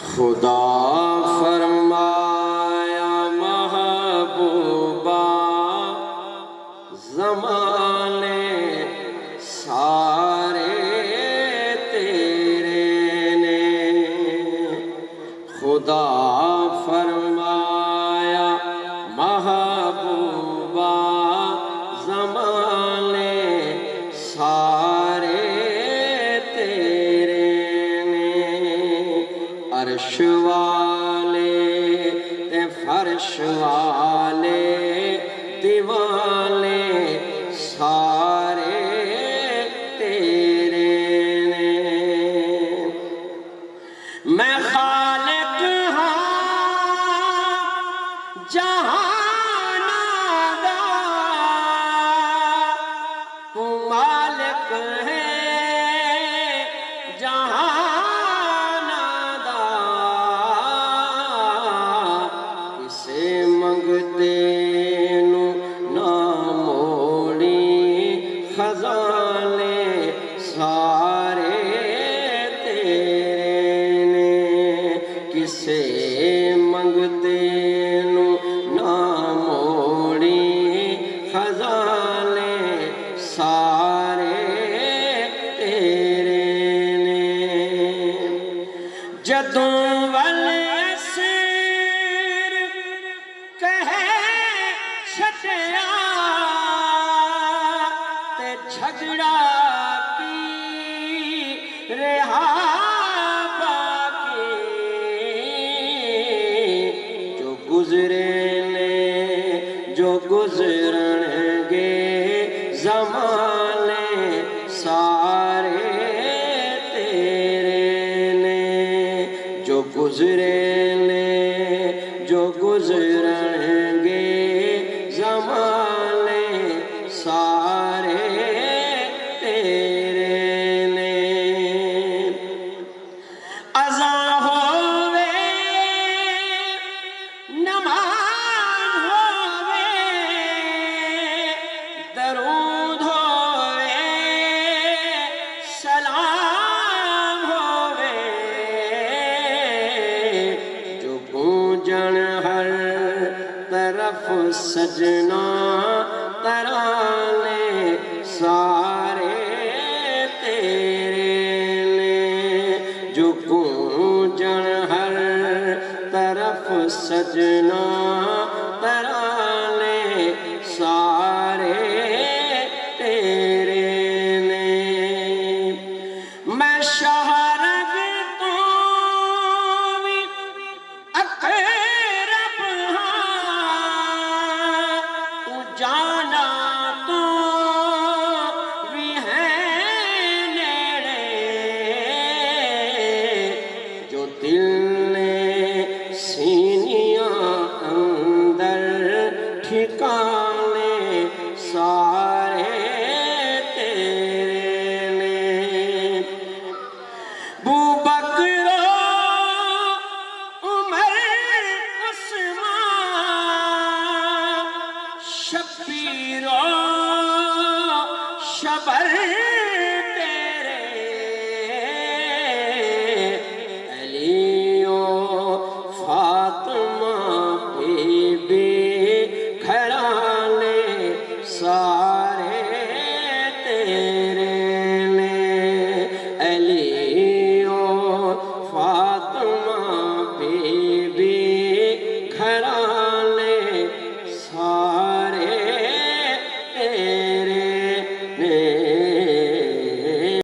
خدا فرمایا محبوبہ زمانے سارے تیرے نے، خدا فرمایا محبوبہ زمانے سارے تیرے نے، عرش والے تے فرش والے دیوانے سارے تیرے نے، میں خالق ہاں جہان دا، تو مالک ہے جہان دا، کسے منگتے نو نہ موڑی خزانے سارے تیرے نے، کسے منگتے نو نہ موڑی خزانے سارے تیرے نے، جدوں والعصر کہے چھٹیا تے جھگڑا کی رہا باقی، جو گزرے نے جو گزرن گے زمانے سارے تیرے نے، جو گزرے نے جو گزرن گے زمانے سارے تیرے نے، اذان ہووے نماز ہووے درود ہووے سلام ہووے، جو گونجن ہر طرف سجنا ترانے سارے تیرے نے، جو گونجن ہر طرف سجنا ترانے سارے تیرے نے، میں شہرگ تو بھی اقرب ہاں، تو جانا تو بھی ہے نیڑے، جو دل نے سینیاں اندر ٹھکانے سارے تیرے نے، بوبکر عمر عثمان شبیر شبر تیرے، علی و فاطمہ بی بی گھرانے سارے تیرے نے، علی و فاطمہ بی بی گھرانے سارے